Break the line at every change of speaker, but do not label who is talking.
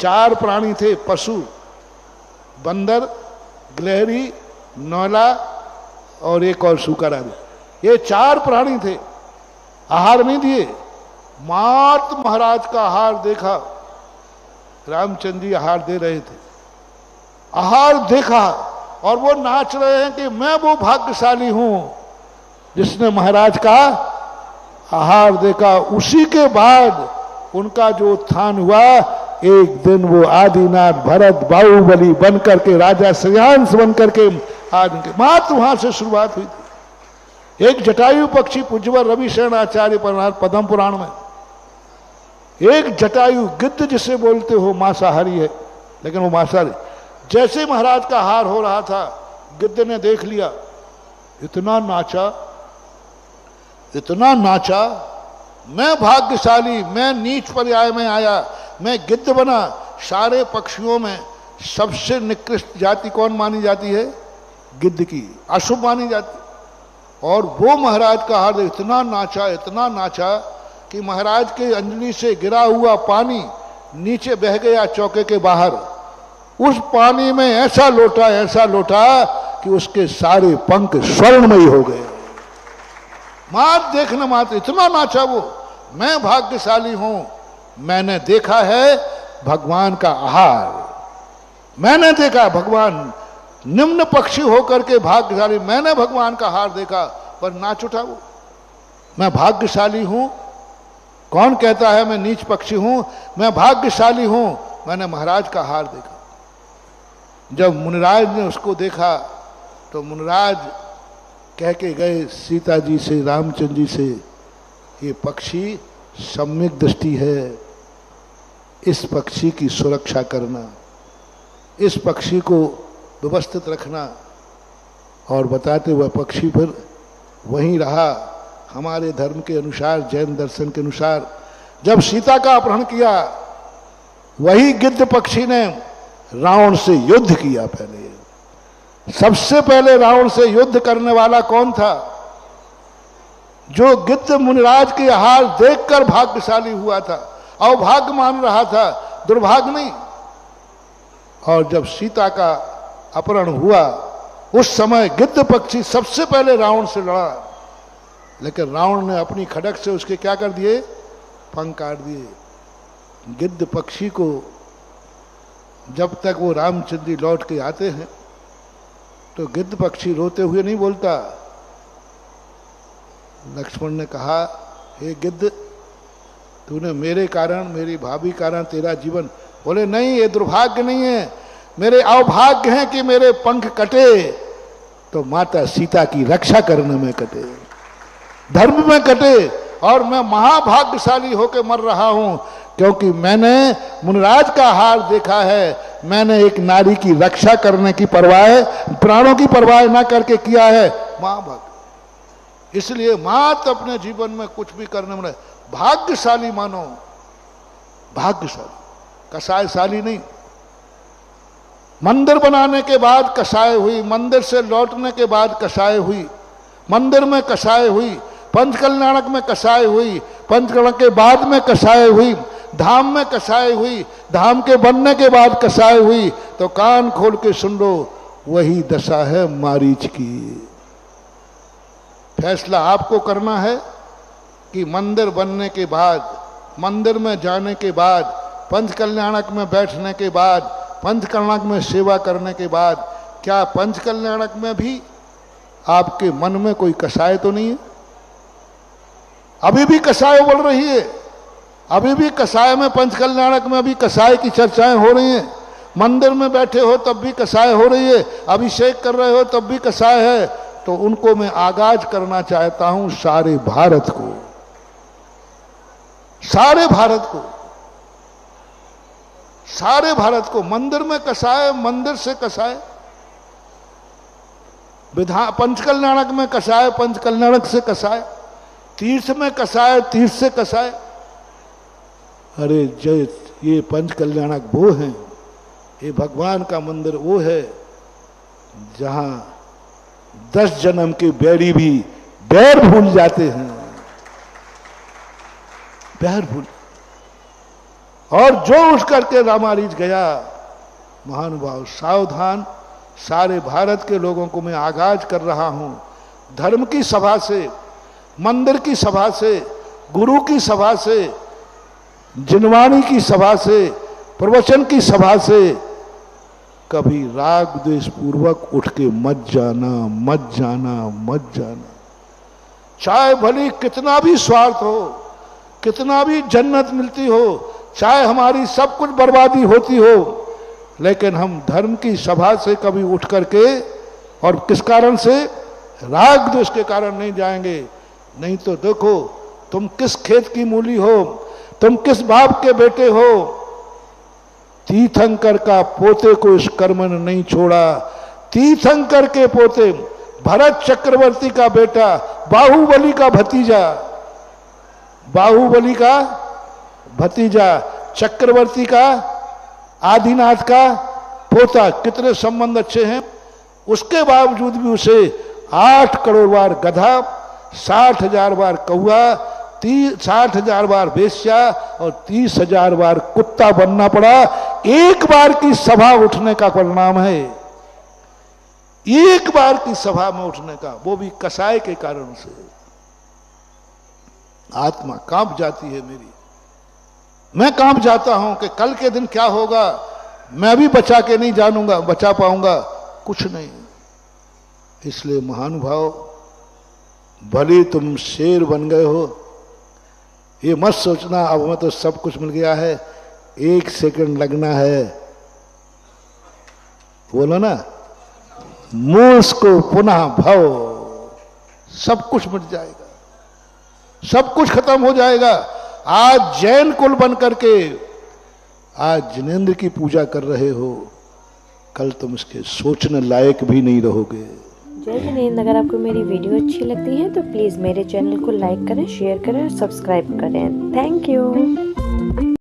4 प्राणी थे, पशु, बंदर, गिलहरी, नौला और एक और सूकर आदि। ये 4 प्राणी थे, आहार नहीं दिए। मात महाराज का आहार देखा, रामचंद्र जी आहार दे रहे थे, आहार देखा और वो नाच रहे हैं कि मैं वो भाग्यशाली हूं जिसने महाराज का आहार देखा। उसी के बाद उनका जो उत्थान हुआ, एक दिन वो आदिनाथ भरत बाहुबली बन करके, राजा श्रेयांश बन करके आज उनके मात्र वहां से शुरुआत हुई थी। एक जटायु पक्षी, पूज्यवर रविशरण आचार्य पद्म पुराण में, एक जटायु गिद्ध जिसे बोलते हो मांसाहारी है, लेकिन वो मांसाहारी, जैसे महाराज का आहार हो रहा था, गिद्ध ने देख लिया, इतना नाचा, इतना नाचा, मैं भाग्यशाली, मैं नीच पर्याय में आया, मैं गिद्ध बना। सारे पक्षियों में सबसे निकृष्ट जाति कौन मानी जाती है? गिद्ध की, अशुभ मानी जाती। और वो महाराज का आहार इतना नाचा, इतना नाचा कि महाराज के अंजलि से गिरा हुआ पानी नीचे बह गया चौके के बाहर। उस पानी में ऐसा लोटा कि उसके सारे पंख स्वर्णमयी हो गए। मात देखने मात्र इतना नाचा वो, मैं भाग्यशाली हूं, मैंने देखा है भगवान का आहार। मैंने देखा भगवान निम्न पक्षी होकर के भाग्यशाली, मैंने भगवान का आहार देखा, पर नाच उठा वो। मैं भाग्यशाली हूं, कौन कहता है मैं नीच पक्षी हूं? मैं भाग्यशाली हूं, मैंने महाराज का आहार देखा। जब मुनिराज ने उसको देखा तो मुनिराज कह के गए सीता जी से, रामचंद्र जी से, ये पक्षी सम्यक दृष्टि है, इस पक्षी की सुरक्षा करना, इस पक्षी को व्यवस्थित रखना। और बताते हुए पक्षी फिर वहीं रहा। हमारे धर्म के अनुसार, जैन दर्शन के अनुसार, जब सीता का अपहरण किया, वही गिद्ध पक्षी ने रावण से युद्ध किया। पहले, सबसे पहले रावण से युद्ध करने वाला कौन था? जो गिद्ध मुनिराज के आहार देखकर भाग्यशाली हुआ था, अभाग्य मान रहा था, दुर्भाग्य नहीं। और जब सीता का अपहरण हुआ, उस समय गिद्ध पक्षी सबसे पहले रावण से लड़ा, लेकिन रावण ने अपनी खड़ग से उसके क्या कर दिए? पंख काट दिए। गिद्ध पक्षी को जब तक वो रामचंद्र जी लौट के आते हैं तो गिद्ध पक्षी रोते हुए नहीं बोलता। लक्ष्मण ने कहा, हे गिद्ध, तूने मेरे कारण, मेरी भाभी कारण तेरा जीवन, बोले नहीं, ये दुर्भाग्य नहीं है, मेरे अभाग्य हैं कि मेरे पंख कटे तो माता सीता की रक्षा करने में कटे, धर्म में कटे, और मैं महाभाग्यशाली होकर मर रहा हूं क्योंकि मैंने मुनिराज का आहार देखा है। मैंने एक नारी की रक्षा करने की परवाह, प्राणों की परवाह ना करके किया है, महाभाग्य। इसलिए मात अपने जीवन में कुछ भी करने में भाग्यशाली मानो, भाग्यशाली, कसायशाली नहीं। मंदिर बनाने के बाद कसाय हुई, मंदिर से लौटने के बाद कसाय हुई, मंदिर में कसाय हुई, पंचकल्याणक में कसाय हुई, पंचकल्याणक के बाद में कसाय हुई, धाम में कसाय हुई, धाम के बनने के बाद कसाय हुई। तो कान खोल के सुन लो, वही दशा है मारीच की। फैसला आपको करना है कि मंदिर बनने के बाद, मंदिर में जाने के बाद, पंचकल्याणक में बैठने के बाद, पंचकल्याणक में सेवा करने के बाद, क्या पंचकल्याणक में भी आपके मन में कोई कसाय तो नहीं है? अभी भी कसाय बढ़ रही है, अभी भी कसाय में, पंचकल्याणक में अभी कसाय की चर्चाएं हो रही हैं। मंदिर में बैठे हो तब भी कसाय हो रही है, अभिषेक कर रहे हो तब भी कसाय है। तो उनको मैं आगाज करना चाहता हूं सारे भारत को, सारे भारत को, सारे भारत को। मंदिर में कसाय, मंदिर से कसाय, पंचकल्याणक में कसाय, पंचकल्याणक से कसाय, तीर्थ में कसाय, तीर्थ से कसाय। अरे जय, ये पंचकल्याणक वो हैं, ये भगवान का मंदिर वो है जहां 10 जन्म के बैरी भी बैर भूल जाते हैं, बैर भूल। और जो उठ करके रामारीच गया, महानुभाव सावधान, सारे भारत के लोगों को मैं आगाज कर रहा हूं, धर्म की सभा से, मंदिर की सभा से, गुरु की सभा से, जिनवाणी की सभा से, प्रवचन की सभा से कभी राग द्वेष पूर्वक उठ के मत जाना, मत जाना, मत जाना। चाहे भली कितना भी स्वार्थ हो, कितना भी जन्नत मिलती हो, चाहे हमारी सब कुछ बर्बादी होती हो, लेकिन हम धर्म की सभा से कभी उठ करके, और किस कारण से, राग द्वेष के कारण नहीं जाएंगे। नहीं तो देखो तुम किस खेत की मूली हो, तुम किस बाप के बेटे हो। तीर्थंकर का पोते को इस कर्म ने नहीं छोड़ा। तीर्थंकर के पोते, भरत चक्रवर्ती का बेटा, बाहुबली का भतीजा, बाहुबली का भतीजा, चक्रवर्ती का, आदिनाथ का पोता, कितने संबंध अच्छे हैं। उसके बावजूद भी उसे 8 करोड़ बार गधा, 60,000 बार कौआ, 60,000 बार वेश्या और 30,000 बार कुत्ता बनना पड़ा। एक बार की सभा उठने का परिणाम है, एक बार की सभा में उठने का, वो भी कसाय के कारण से। आत्मा कांप जाती है मेरी, मैं कांप जाता हूं कि कल के दिन क्या होगा। मैं भी बचा के नहीं जानूंगा, बचा पाऊंगा कुछ नहीं। इसलिए महानुभाव, भले तुम शेर बन गए हो, ये मत सोचना अब हमें तो सब कुछ मिल गया है, 1 सेकंड लगना है। बोलो ना, मूस को पुनः भव, सब कुछ मिट जाएगा, सब कुछ खत्म हो जाएगा। आज जैन कुल बन करके आज जिनेंद्र की पूजा कर रहे हो, कल तुम इसके सोचने लायक भी नहीं रहोगे।
जय जिनेंद्र। अगर आपको मेरी वीडियो अच्छी लगती है तो प्लीज़ मेरे चैनल को लाइक करें, शेयर करें और सब्सक्राइब करें। Thank you.